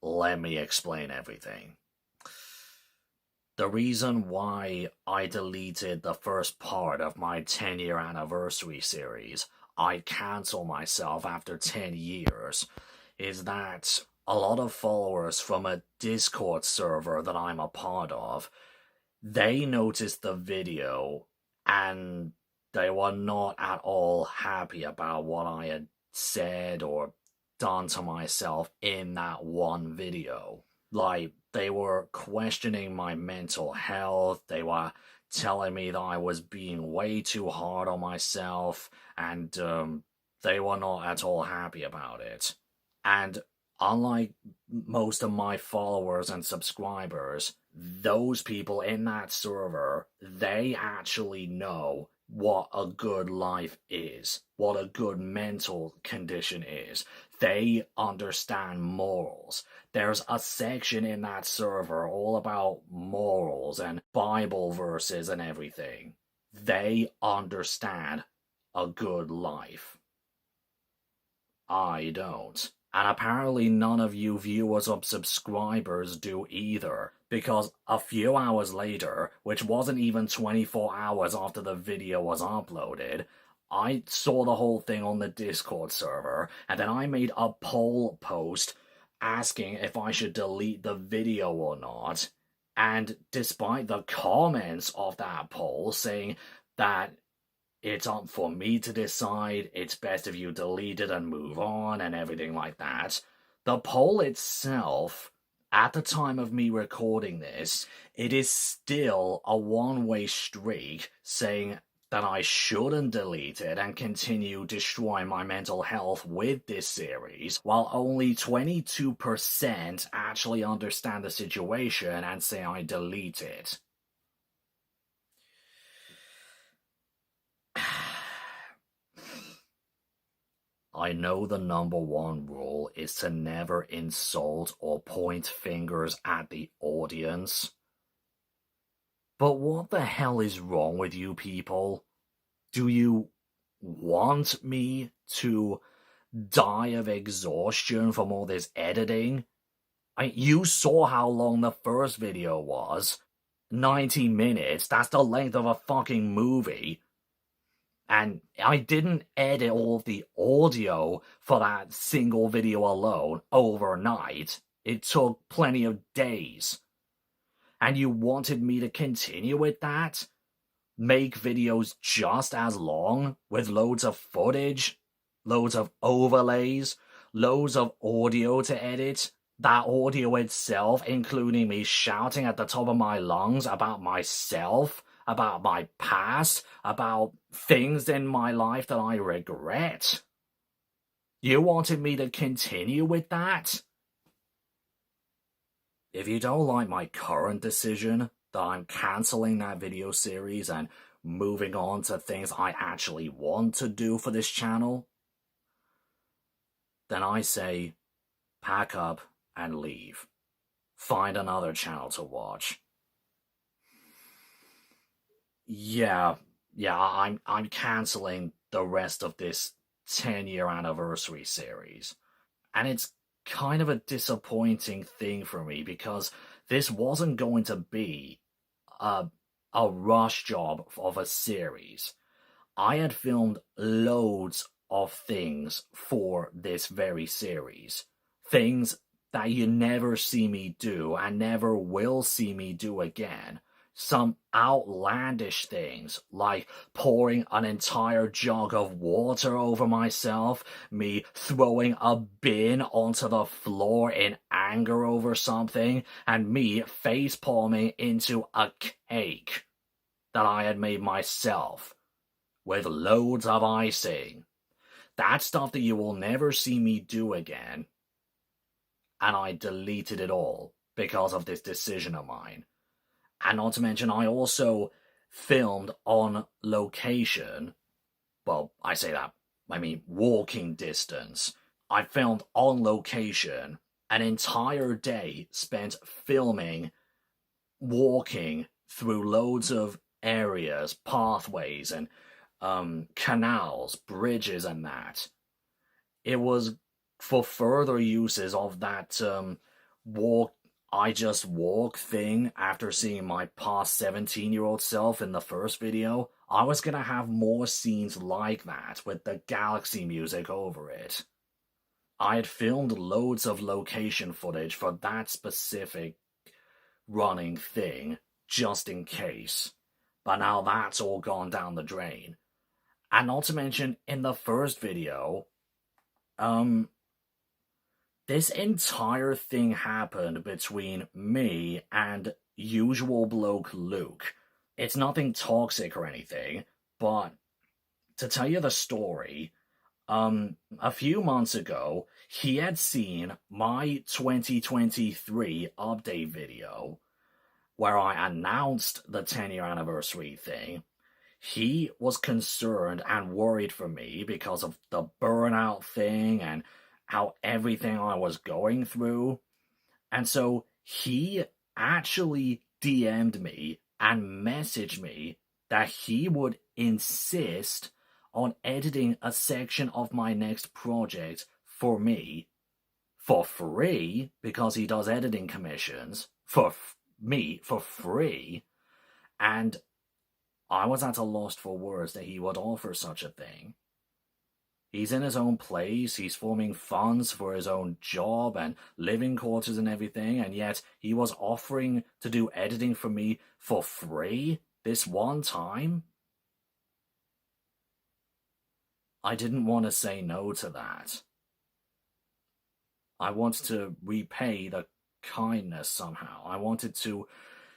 Let me explain everything. The reason why I deleted the first part of my 10-year anniversary series, I cancel myself after 10 years, is that a lot of followers from a Discord server that I'm a part of, they noticed the video and they were not at all happy about what I had said or done to myself in that one video. Like, they were questioning my mental health, they were telling me that I was being way too hard on myself, and they were not at all happy about it. And unlike most of my followers and subscribers, those people in that server, they actually know what a good life is, what a good mental condition is. They understand morals. There's a section in that server all about morals and Bible verses and everything. They understand a good life. I don't. And apparently none of you viewers or subscribers do either, because a few hours later, which wasn't even 24 hours after the video was uploaded, I saw the whole thing on the Discord server, and then I made a poll post asking if I should delete the video or not, and despite the comments of that poll saying that it's up for me to decide, it's best if you delete it and move on and everything like that. The poll itself, at the time of me recording this, it is still a one-way streak saying that I shouldn't delete it and continue destroying my mental health with this series, while only 22% actually understand the situation and say I delete it. I know the number one rule is to never insult or point fingers at the audience. But what the hell is wrong with you people? Do you want me to die of exhaustion from all this editing? You saw how long the first video was. 90 minutes, that's the length of a fucking movie. And I didn't edit all of the audio for that single video alone overnight. It took plenty of days. And you wanted me to continue with that? Make videos just as long, with loads of footage, loads of overlays, loads of audio to edit? That audio itself, including me shouting at the top of my lungs about myself, about my past, about things in my life that I regret. You wanted me to continue with that? If you don't like my current decision, that I'm cancelling that video series and moving on to things I actually want to do for this channel, then I say, pack up and leave. Find another channel to watch. Yeah, I'm canceling the rest of this 10-year anniversary series. And it's kind of a disappointing thing for me because this wasn't going to be a rush job of a series. I had filmed loads of things for this very series. Things that you never see me do and never will see me do again. Some outlandish things, like pouring an entire jug of water over myself, me throwing a bin onto the floor in anger over something, and me face-palming into a cake that I had made myself, with loads of icing. That's stuff that you will never see me do again. And I deleted it all because of this decision of mine. And not to mention, I also filmed on location. Well, I say that, I mean walking distance. I filmed on location an entire day spent filming, walking through loads of areas, pathways, and canals, bridges, and that. It was for further uses of that walk I just walk thing after seeing my past 17-year-old self in the first video, I was gonna have more scenes like that with the Galaxy music over it. I had filmed loads of location footage for that specific running thing, just in case. But now that's all gone down the drain. And not to mention, in the first video, this entire thing happened between me and usual bloke Luke. It's nothing toxic or anything, but to tell you the story, a few months ago, he had seen my 2023 update video where I announced the 10-year anniversary thing. He was concerned and worried for me because of the burnout thing and how everything I was going through. And so he actually DM'd me and messaged me that he would insist on editing a section of my next project for me for free, because he does editing commissions for me for free. And I was at a loss for words that he would offer such a thing. He's in his own place, he's forming funds for his own job and living quarters and everything, and yet he was offering to do editing for me for free this one time? I didn't want to say no to that. I wanted to repay the kindness somehow. I wanted to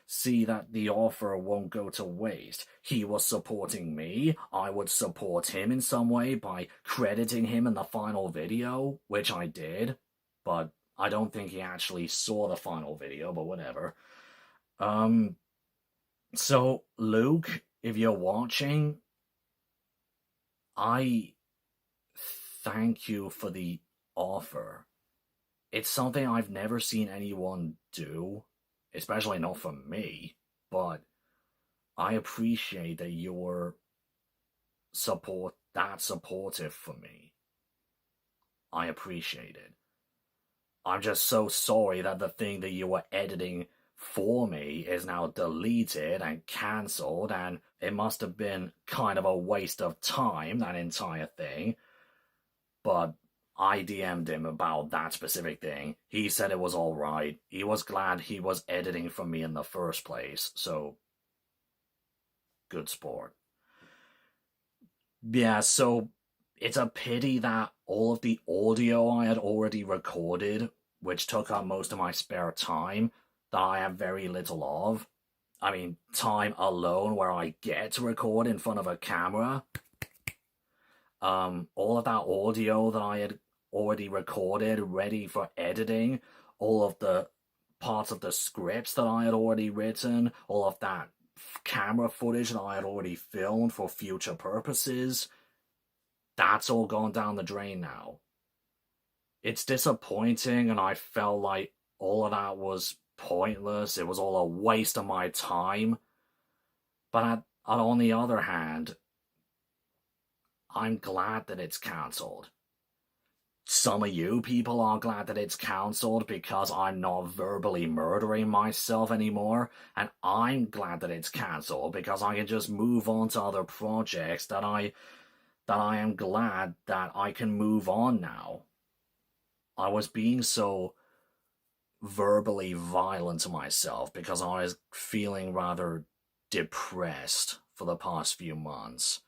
see that the offer won't go to waste. He was supporting me. I would support him in some way by crediting him in the final video, which I did, but I don't think he actually saw the final video, but whatever. So, Luke, if you're watching, I thank you for the offer. It's something I've never seen anyone do, especially not for me, but I appreciate that you're that supportive for me. I appreciate it. I'm just so sorry that the thing that you were editing for me is now deleted and cancelled, and it must have been kind of a waste of time, that entire thing. But I DM'd him about that specific thing. He said it was alright. He was glad he was editing for me in the first place, so good sport. Yeah, so it's a pity that all of the audio I had already recorded, which took up most of my spare time, that I have very little of. I mean, time alone where I get to record in front of a camera. All of that audio that I had already recorded, ready for editing, all of the parts of the scripts that I had already written, all of that camera footage that I had already filmed for future purposes, that's all gone down the drain now. It's disappointing, and I felt like all of that was pointless. It was all a waste of my time. But on the other hand, I'm glad that it's cancelled. Some of you people are glad that it's cancelled because I'm not verbally murdering myself anymore, and I'm glad that it's cancelled because I can just move on to other projects that I am glad that I can move on now. I was being so verbally violent to myself because I was feeling rather depressed for the past few months.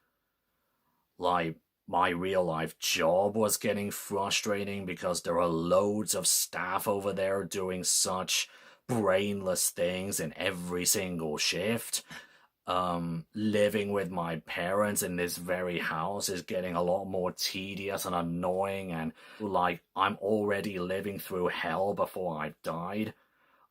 Like, my real life job was getting frustrating because there are loads of staff over there doing such brainless things in every single shift. Living with my parents in this very house is getting a lot more tedious and annoying, and like, I'm already living through hell before I've died.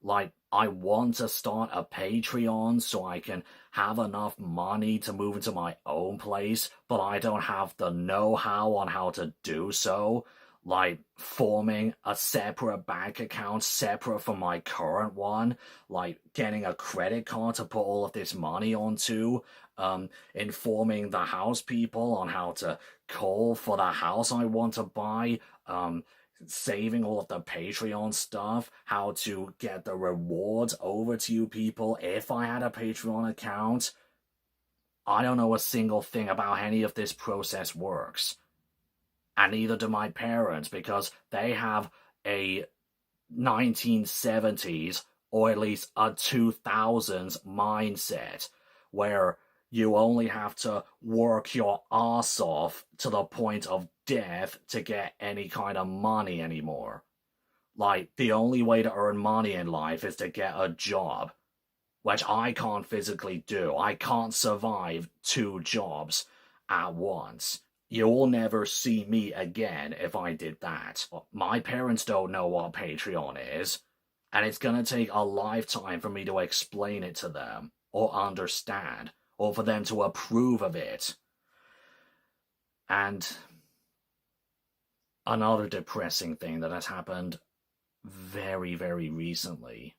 Like, I want to start a Patreon so I can have enough money to move into my own place, but I don't have the know-how on how to do so. Like, forming a separate bank account separate from my current one, like getting a credit card to put all of this money onto, informing the house people on how to call for the house I want to buy, saving all of the Patreon stuff, how to get the rewards over to you people if I had a Patreon account. I don't know a single thing about any of this process works. And neither do my parents, because they have a 1970s or at least a 2000s mindset where you only have to work your ass off to the point of death to get any kind of money anymore. Like, the only way to earn money in life is to get a job, which I can't physically do. I can't survive 2 jobs at once. You'll never see me again if I did that. My parents don't know what Patreon is, and it's gonna take a lifetime for me to explain it to them, or understand, or for them to approve of it. And another depressing thing that has happened very, very recently.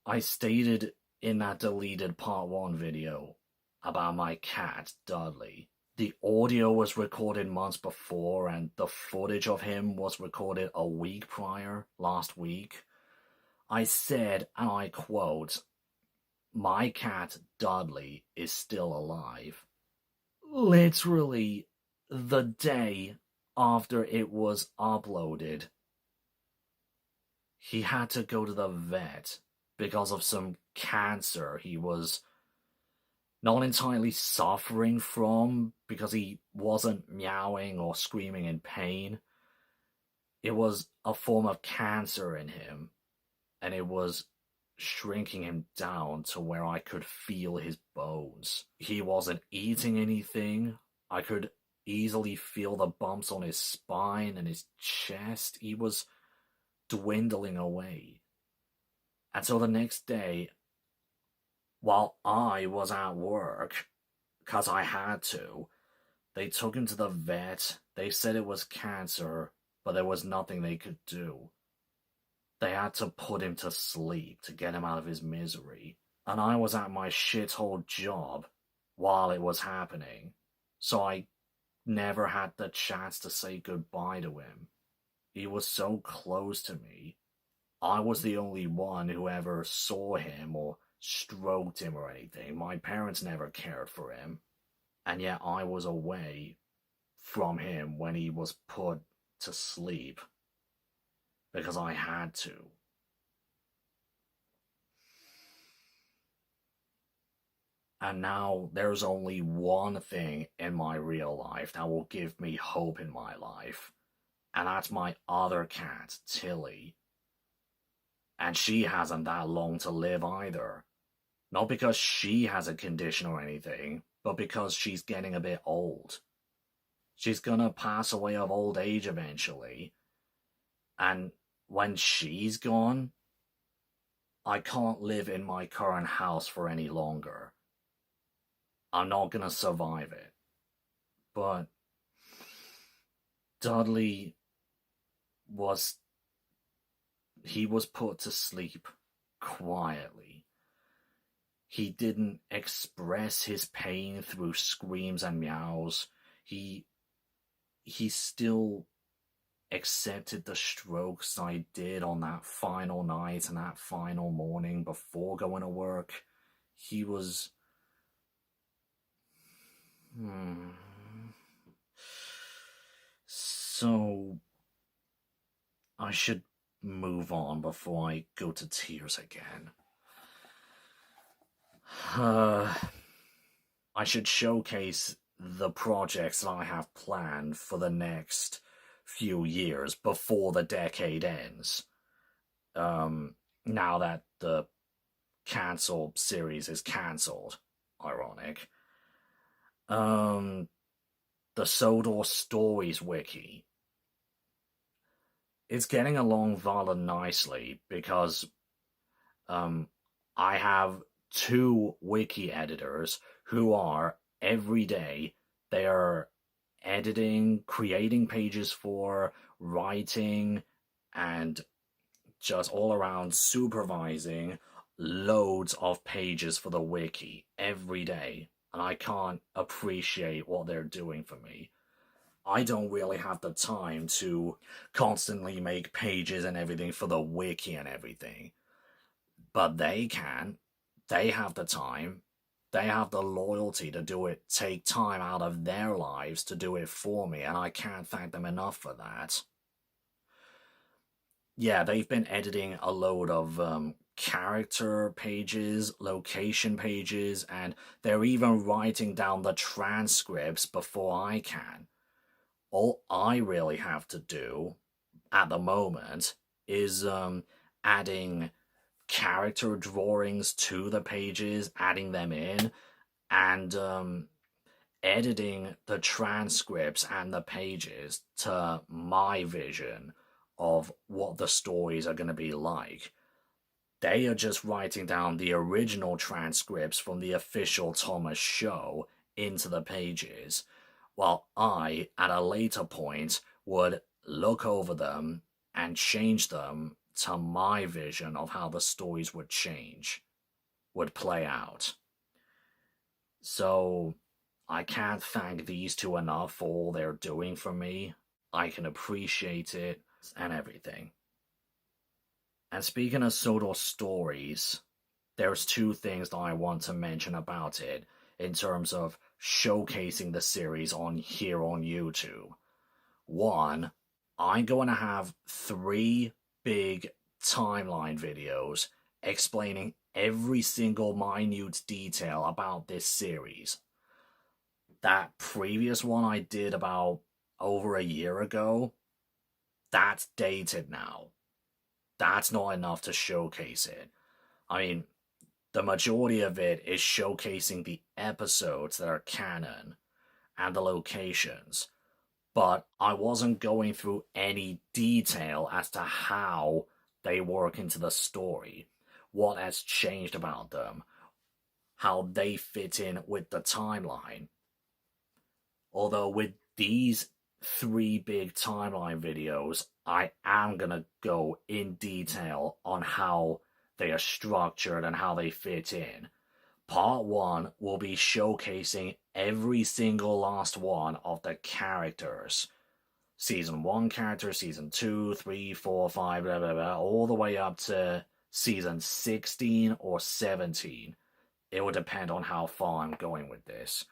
I stated in that deleted part 1 video about my cat, Dudley. The audio was recorded months before, and the footage of him was recorded a week prior, last week. I said, and I quote, "My cat, Dudley, is still alive." Literally the day after it was uploaded, he had to go to the vet because of some cancer he was not entirely suffering from, because he wasn't meowing or screaming in pain. It was a form of cancer in him, and it was shrinking him down to where I could feel his bones. He wasn't eating anything. I could easily feel the bumps on his spine and his chest. He was dwindling away. And so the next day, while I was at work, because I had to, they took him to the vet. They said it was cancer, but there was nothing they could do. They had to put him to sleep to get him out of his misery. And I was at my shithole job while it was happening, so I never had the chance to say goodbye to him. He was so close to me. I was the only one who ever saw him or stroked him or anything. My parents never cared for him. And yet I was away from him when he was put to sleep because I had to. And now there's only one thing in my real life that will give me hope in my life. And that's my other cat, Tilly. And she hasn't that long to live either. Not because she has a condition or anything, but because she's getting a bit old. She's gonna pass away of old age eventually. And when she's gone, I can't live in my current house for any longer. I'm not gonna survive it. But Dudley was put to sleep quietly. He didn't express his pain through screams and meows. He still accepted the strokes I did on that final night and that final morning before going to work. He was... So... I should move on before I go to tears again. I should showcase the projects that I have planned for the next few years before the decade ends. Now that the cancelled series is cancelled. Ironic. The Sodor Stories wiki. It's getting along rather nicely because I have 2 wiki editors who are, every day, they are editing, creating pages for, writing, and just all around supervising loads of pages for the wiki every day. And I can't appreciate what they're doing for me. I don't really have the time to constantly make pages and everything for the wiki and everything. But they can. They have the time. They have the loyalty to do it, take time out of their lives to do it for me, and I can't thank them enough for that. Yeah, they've been editing a load of character pages, location pages, and they're even writing down the transcripts before I can. All I really have to do at the moment is adding character drawings to the pages, adding them in, and editing the transcripts and the pages to my vision of what the stories are going to be like. They are just writing down the original transcripts from the official Thomas show into the pages, while I, at a later point, would look over them and change them to my vision of how the stories would play out. So I can't thank these two enough for all they're doing for me. I can appreciate it and everything. And speaking of Sodor stories, there's two things that I want to mention about it in terms of showcasing the series on here on YouTube. One, I'm going to have 3 big timeline videos explaining every single minute detail about this series. That previous one I did about over a year ago, that's dated now. That's not enough to showcase it. I mean, the majority of it is showcasing the episodes that are canon and the locations, but I wasn't going through any detail as to how they work into the story, what has changed about them, how they fit in with the timeline. Although with these 3 big timeline videos, I am gonna go in detail on how they are structured and how they fit in. Part 1 will be showcasing every single last one of the characters. Season 1 characters, Season 2, 3, 4, 5, blah, blah, blah, all the way up to Season 16 or 17. It will depend on how far I'm going with this.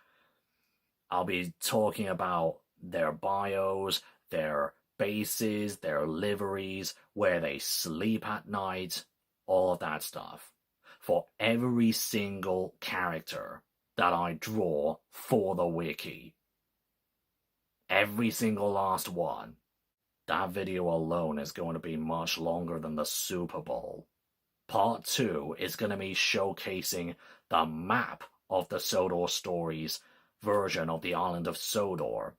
I'll be talking about their bios, their bases, their liveries, where they sleep at night, all of that stuff. For every single character that I draw for the wiki. Every single last one. That video alone is going to be much longer than the Super Bowl. Part 2 is going to be showcasing the map of the Sodor Stories version of the island of Sodor.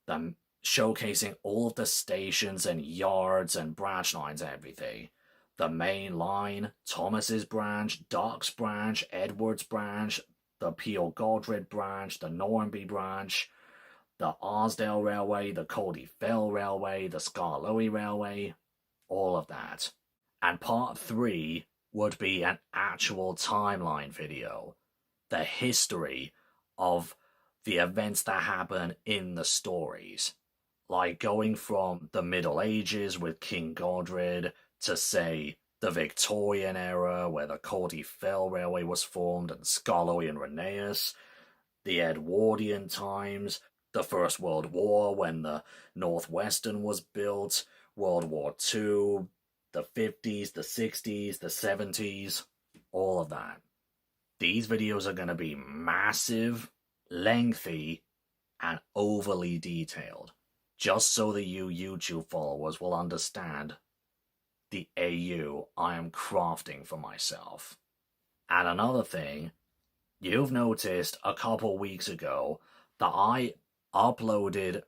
Them showcasing all of the stations and yards and branch lines and everything. The main line, Thomas's branch, Doc's branch, Edward's branch, the Peel Godred branch, the Normanby branch, the Osdale Railway, the Coldy Fell Railway, the Skarloey Railway, all of that. And part 3 would be an actual timeline video. The history of the events that happen in the stories. Like going from the Middle Ages with King Godred to, say, the Victorian era where the Coldy Fell Railway was formed and Skarloey and Rheneas, the Edwardian times, the First World War when the Northwestern was built, World War II, the 50s, the 60s, the 70s, all of that. These videos are going to be massive, lengthy, and overly detailed, just so that you YouTube followers will understand the AU I am crafting for myself. And another thing, you've noticed a couple weeks ago that I uploaded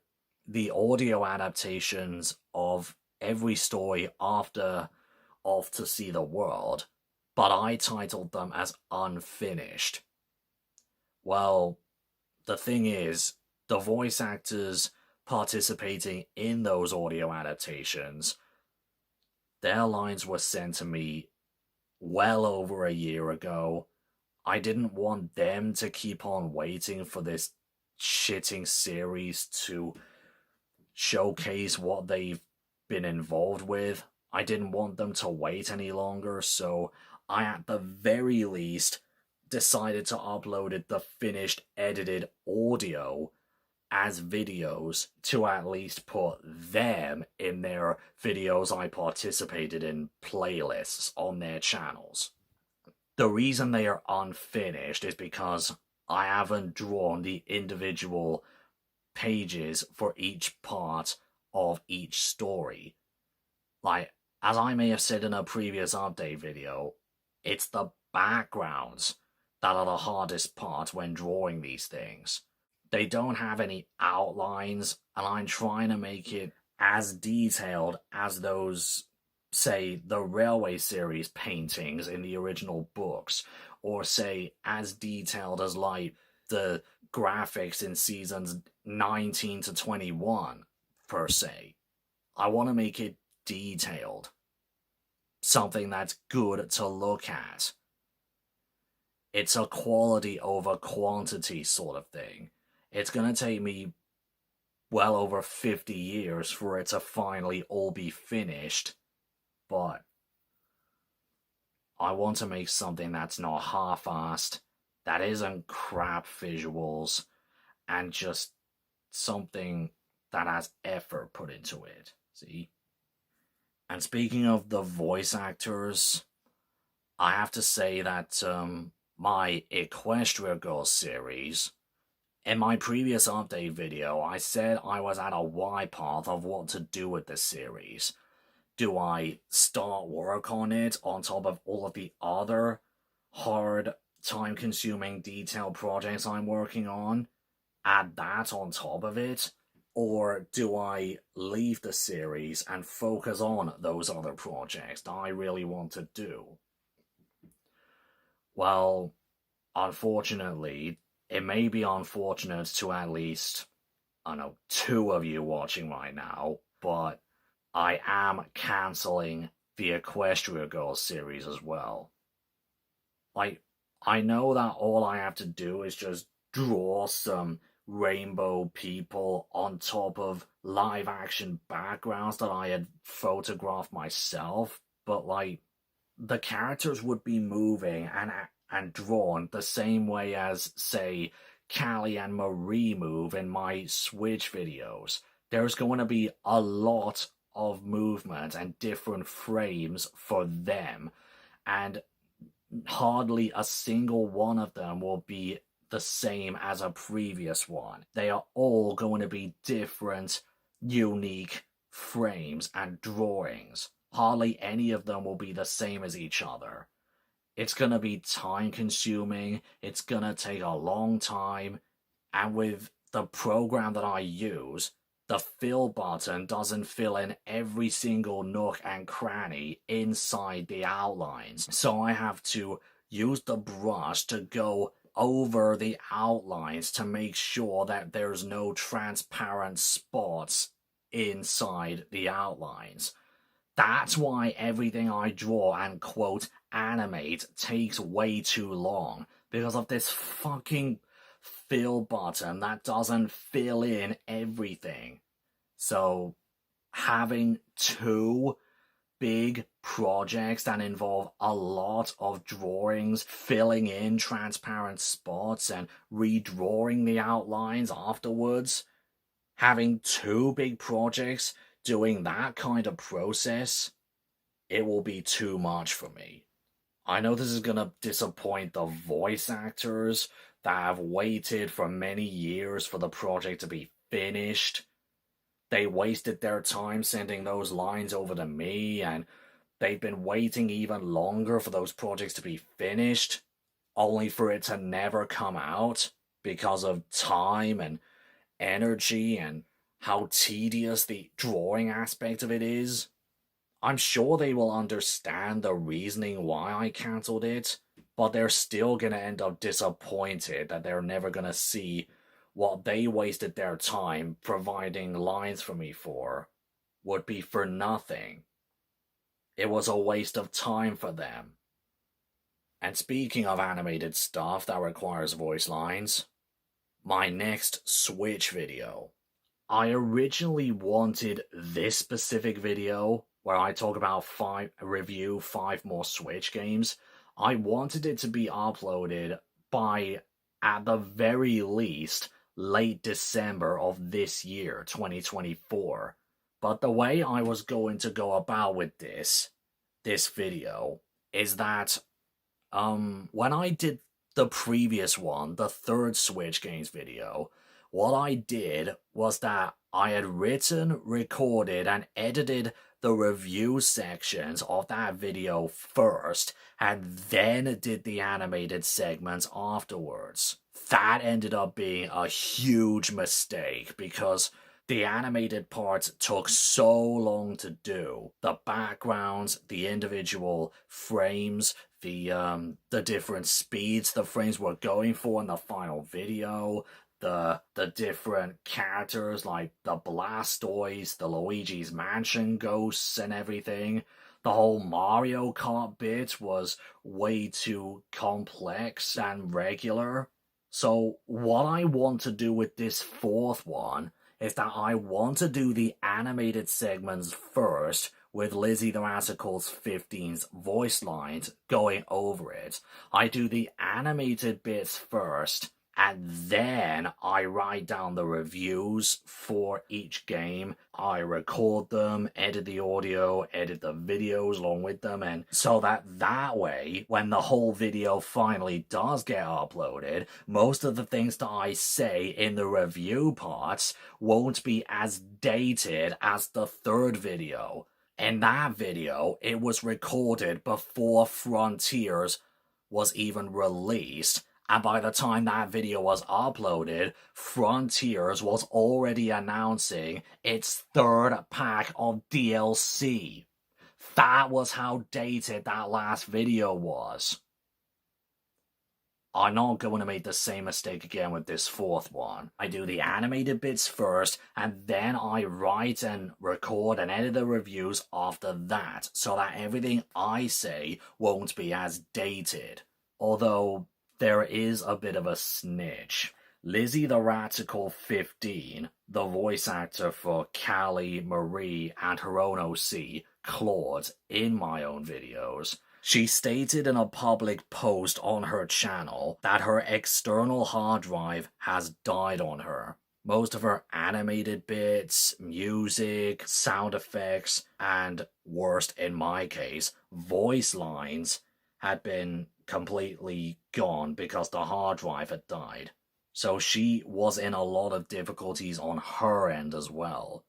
the audio adaptations of every story after Off to See the World, but I titled them as unfinished. Well, the thing is, the voice actors participating in those audio adaptations, their lines were sent to me well over a year ago. I didn't want them to keep on waiting for this shitting series to showcase what they've been involved with. I didn't want them to wait any longer, so I at the very least decided to upload the finished edited audio as videos to at least put them in their videos I participated in playlists on their channels. The reason they are unfinished is because I haven't drawn the individual pages for each part of each story. Like, as I may have said in a previous update video, it's the backgrounds that are the hardest part when drawing these things. They don't have any outlines, and I'm trying to make it as detailed as those, say, the Railway series paintings in the original books, or say, as detailed as, like, the graphics in seasons 19 to 21, per se. I want to make it detailed. Something that's good to look at. It's a quality over quantity sort of thing. It's going to take me well over 50 years for it to finally all be finished, but I want to make something that's not half-assed, that isn't crap visuals, and just something that has effort put into it, see? And speaking of the voice actors, I have to say that my Equestria Girls series, in my previous update video, I said I was at a Y path of what to do with this series. Do I start work on it on top of all of the other hard, time-consuming detail projects I'm working on? Add that on top of it? Or do I leave the series and focus on those other projects that I really want to do? Well, unfortunately, it may be unfortunate to at least, I don't know, 2 of you watching right now, but I am cancelling the Equestria Girls series as well. Like, I know that all I have to do is just draw some rainbow people on top of live action backgrounds that I had photographed myself, but like, the characters would be moving and drawn the same way as, say, Callie and Marie move in my Switch videos. There's going to be a lot of movement and different frames for them, and hardly a single one of them will be the same as a previous one. They are all going to be different, unique frames and drawings. Hardly any of them will be the same as each other. It's going to be time consuming, it's going to take a long time, and with the program that I use, the fill button doesn't fill in every single nook and cranny inside the outlines. So I have to use the brush to go over the outlines to make sure that there's no transparent spots inside the outlines. That's why everything I draw and quote animate takes way too long, because of this fucking fill button that doesn't fill in everything. So having 2 big projects that involve a lot of drawings, filling in transparent spots and redrawing the outlines afterwards, having 2 big projects doing that kind of process, it will be too much for me. I know this is gonna disappoint the voice actors that have waited for many years for the project to be finished. They wasted their time sending those lines over to me, and they've been waiting even longer for those projects to be finished, only for it to never come out because of time and energy and how tedious the drawing aspect of it is. I'm sure they will understand the reasoning why I cancelled it, but they're still gonna end up disappointed that they're never gonna see what they wasted their time providing lines for me for would be for nothing. It was a waste of time for them. And speaking of animated stuff that requires voice lines, my next Switch video. I originally wanted this specific video where I talk about review five more Switch games. I wanted it to be uploaded by, at the very least, late December of this year, 2024. But the way I was going to go about with this video is that when I did the previous one, the third Switch games video, what I did was that I had written, recorded, and edited the review sections of that video first, and then did the animated segments afterwards. That ended up being a huge mistake because the animated parts took so long to do. The backgrounds, the individual frames, the different speeds the frames were going for in the final video, the different characters like the Blastoise, the Luigi's Mansion ghosts and everything. The whole Mario Kart bit was way too complex and regular. So what I want to do with this fourth one is that I want to do the animated segments first with Lizzie the Rascal's 15's voice lines going over it. I do the animated bits first, and then I write down the reviews for each game. I record them, edit the audio, edit the videos along with them, and so that way, when the whole video finally does get uploaded, most of the things that I say in the review parts won't be as dated as the third video. In that video, it was recorded before Frontiers was even released, and by the time that video was uploaded, Frontiers was already announcing its third pack of DLC. That was how dated that last video was. I'm not going to make the same mistake again with this fourth one. I do the animated bits first, and then I write and record and edit the reviews after that, so that everything I say won't be as dated. Although, there is a bit of a snitch. Lizzie the Ratical 15, the voice actor for Callie, Marie, and her own OC, Claude, in my own videos, she stated in a public post on her channel that her external hard drive has died on her. Most of her animated bits, music, sound effects, and worst in my case, voice lines had been completely gone because the hard drive had died. So she was in a lot of difficulties on her end as well.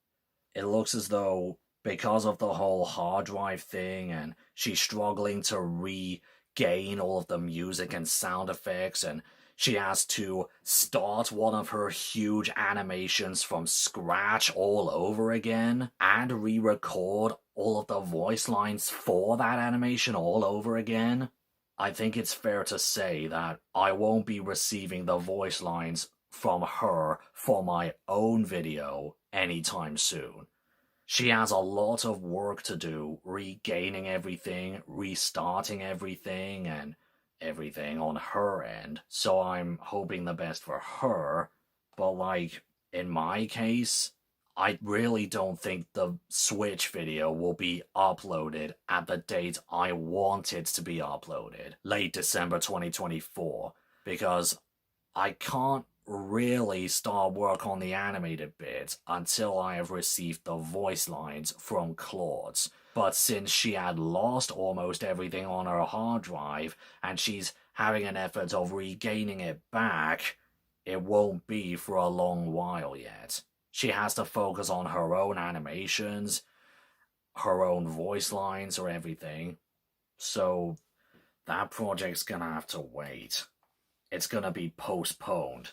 It looks as though because of the whole hard drive thing and she's struggling to regain all of the music and sound effects, and she has to start one of her huge animations from scratch all over again and re-record all of the voice lines for that animation all over again. I think it's fair to say that I won't be receiving the voice lines from her for my own video anytime soon. She has a lot of work to do, regaining everything, restarting everything, and everything on her end. So I'm hoping the best for her. But like, in my case, I really don't think the Switch video will be uploaded at the date I want it to be uploaded, late December 2024, because I can't really start work on the animated bit until I have received the voice lines from Claude's. But since she had lost almost everything on her hard drive, and she's having an effort of regaining it back, it won't be for a long while yet. She has to focus on her own animations, her own voice lines, or everything. So that project's gonna have to wait. It's gonna be postponed.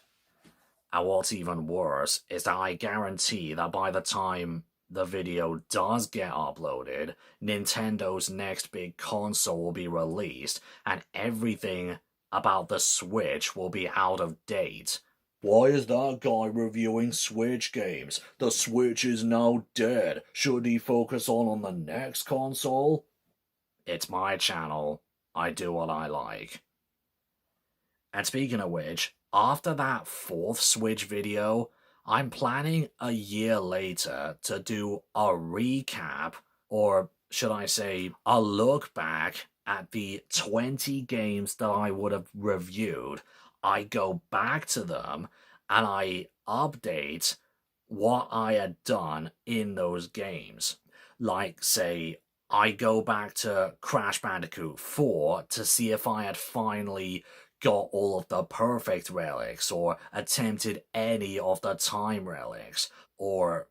And what's even worse is that I guarantee that by the time the video does get uploaded, Nintendo's next big console will be released, and everything about the Switch will be out of date. Why is that guy reviewing Switch games? The Switch is now dead. Should he focus on the next console? It's my channel. I do what I like. And speaking of which, after that fourth Switch video, I'm planning a year later to do a recap, or should I say, a look back at the 20 games that I would have reviewed. I go back to them and I update what I had done in those games. Like, say, I go back to Crash Bandicoot 4 to see if I had finally got all of the perfect relics or attempted any of the time relics, or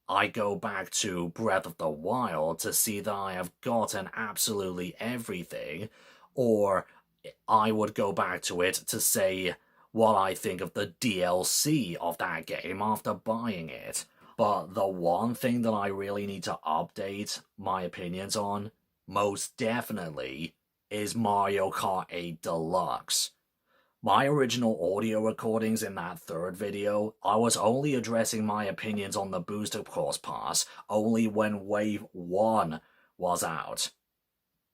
I go back to Breath of the Wild to see that I have gotten absolutely everything, or I would go back to it to say what I think of the DLC of that game after buying it. But the one thing that I really need to update my opinions on, most definitely, is Mario Kart 8 Deluxe. My original audio recordings in that third video, I was only addressing my opinions on the Booster Course Pass only when Wave 1 was out.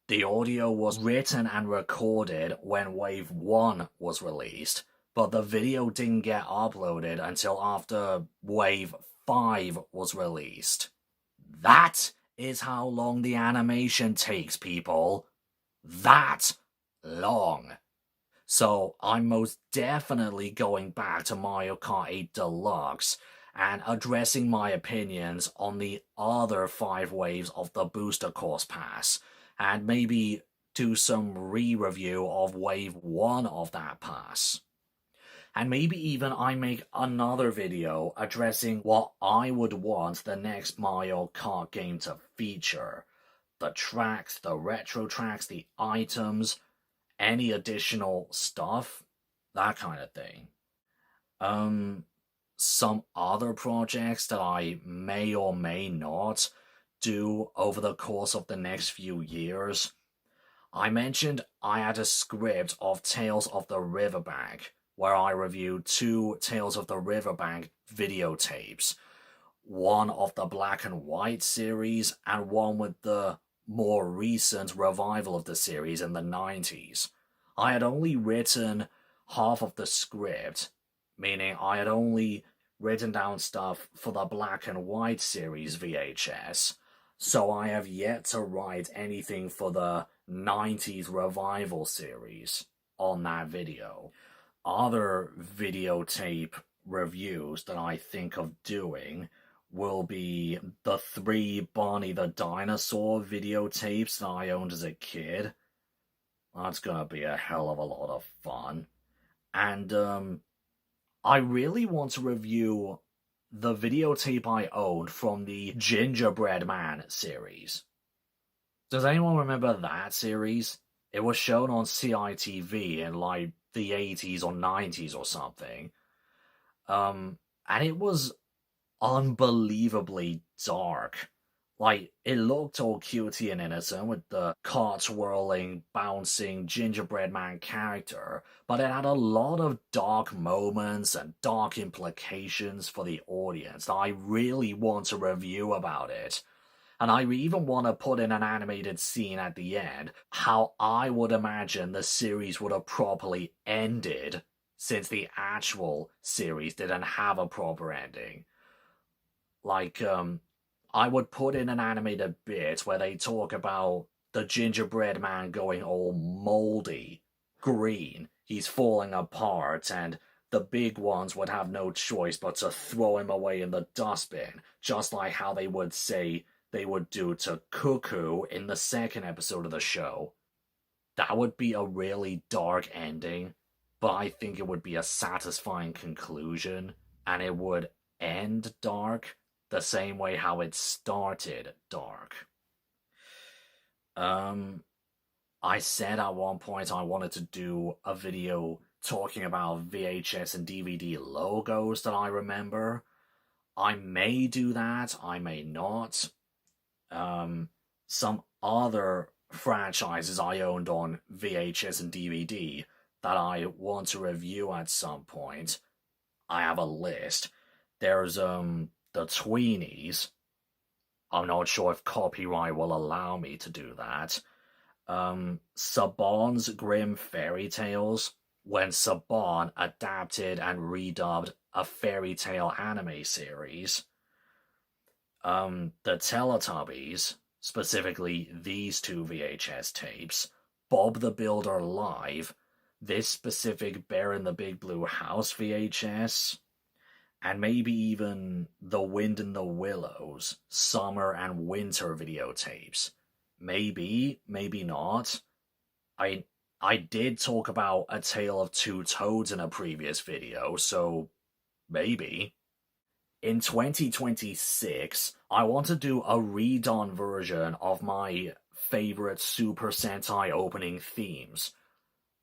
The audio was written and recorded when Wave 1 was released, but the video didn't get uploaded until after Wave 5 was released. That is how long the animation takes, people. That long. So I'm most definitely going back to Mario Kart 8 Deluxe and addressing my opinions on the other 5 waves of the Booster Course Pass, and maybe do some re-review of Wave 1 of that pass. And maybe even I make another video addressing what I would want the next Mario Kart game to feature. The tracks, the retro tracks, the items, any additional stuff, that kind of thing. Some other projects that I may or may not do over the course of the next few years. I mentioned I had a script of Tales of the Riverbank, where I reviewed 2 Tales of the Riverbank videotapes, one of the black and white series and one with the more recent revival of the series in the 90s. I had only written half of the script, meaning I had only written down stuff for the black and white series VHS, so I have yet to write anything for the 90s revival series on that video. Other videotape reviews that I think of doing will be the 3 Barney the Dinosaur videotapes that I owned as a kid. That's gonna be a hell of a lot of fun. And I really want to review the videotape I owned from the Gingerbread Man series. Does anyone remember that series? It was shown on CITV in like the 80s or 90s or something. And it was unbelievably dark. Like, it looked all cutie and innocent with the cart whirling, bouncing gingerbread man character, but it had a lot of dark moments and dark implications for the audience that I really want to review about it. And I even want to put in an animated scene at the end, how I would imagine the series would have properly ended, since the actual series didn't have a proper ending. Like, I would put in an animated bit where they talk about the gingerbread man going all moldy, green, he's falling apart, and the big ones would have no choice but to throw him away in the dustbin, just like how they would say they would do to Cuckoo in the second episode of the show. That would be a really dark ending, but I think it would be a satisfying conclusion, and it would end dark the same way how it started dark. I said at one point I wanted to do a video talking about VHS and DVD logos that I remember. I may do that, I may not. Some other franchises I owned on VHS and DVD that I want to review at some point. I have a list. There's the Tweenies. I'm not sure if copyright will allow me to do that. Saban's Grim Fairy Tales. when Saban adapted and redubbed a Fairy Tail anime series. The Teletubbies, specifically these two VHS tapes, Bob the Builder Live, this specific Bear in the Big Blue House VHS, and maybe even The Wind in the Willows, summer and winter videotapes. Maybe, maybe not. I I did talk about A Tale of Two Toads in a previous video, so maybe. In 2026, I want to do a redone version of my favorite Super Sentai opening themes.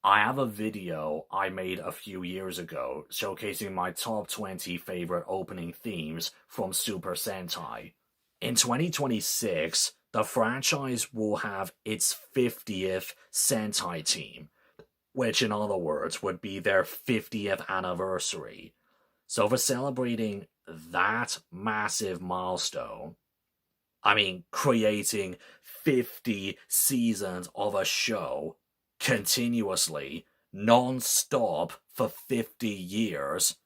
I have a video I made a few years ago showcasing my top 20 favorite opening themes from Super Sentai. In 2026, the franchise will have its 50th Sentai team, which in other words would be their 50th anniversary. So for celebrating that massive milestone, I mean, creating 50 seasons of a show continuously, non-stop for 50 years,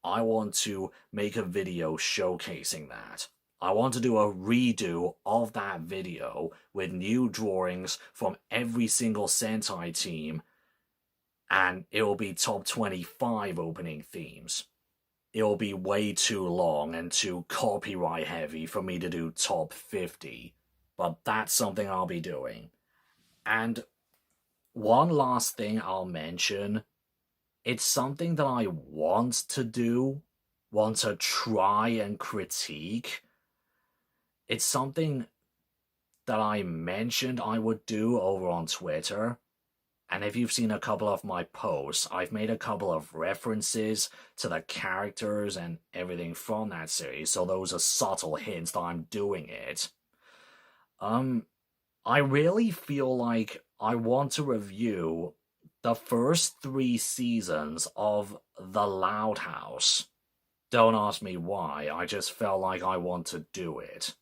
I want to make a video showcasing that. I want to do a redo of that video with new drawings from every single Sentai team, and it will be top 25 opening themes. It'll be way too long and too copyright heavy for me to do top 50, but that's something I'll be doing. And one last thing I'll mention, it's something that I want to do, want to try and critique. It's something that I mentioned I would do over on Twitter. And if you've seen a couple of my posts, I've made a couple of references to the characters and everything from that series, so those are subtle hints that I'm doing it. I really feel like I want to review the first 3 seasons of The Loud House. Don't ask me why, I just felt like I want to do it.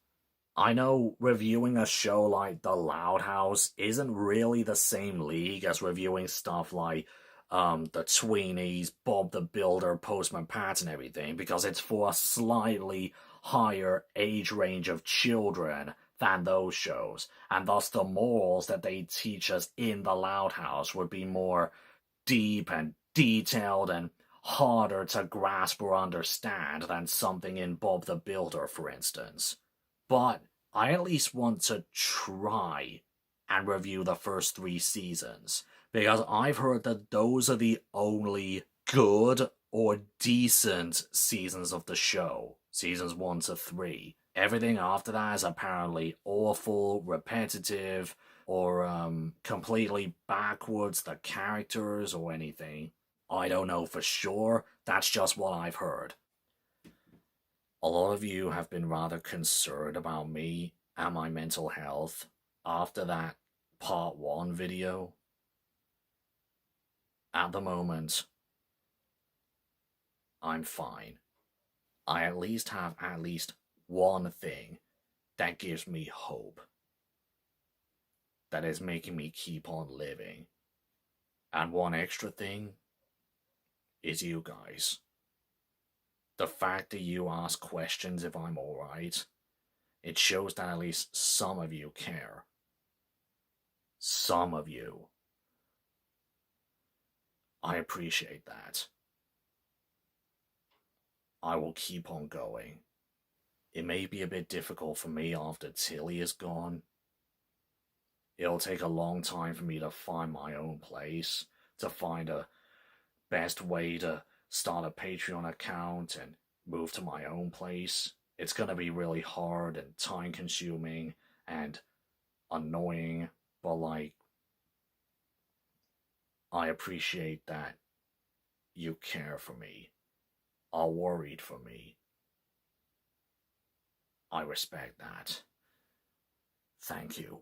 I know reviewing a show like The Loud House isn't really the same league as reviewing stuff like The Tweenies, Bob the Builder, Postman Pat, and everything, because it's for a slightly higher age range of children than those shows, and thus the morals that they teach us in The Loud House would be more deep and detailed and harder to grasp or understand than something in Bob the Builder, for instance. But I at least want to try and review the first 3 seasons, because I've heard that those are the only good or decent seasons of the show, seasons 1 to 3. Everything after that is apparently awful, repetitive, or completely backwards, the characters or anything. I don't know for sure, that's just what I've heard. A lot of you have been rather concerned about me and my mental health after that part 1 video. At the moment, I'm fine. I at least have at least one thing that gives me hope, that is making me keep on living. And one extra thing is you guys. The fact that you ask questions if I'm alright, it shows that at least some of you care. Some of you. I appreciate that. I will keep on going. It may be a bit difficult for me after Tilly is gone. It'll take a long time for me to find my own place, to find a best way to start a Patreon account and move to my own place. It's gonna be really hard and time consuming and annoying, but like, I appreciate that you care for me, are worried for me. I respect that. Thank you.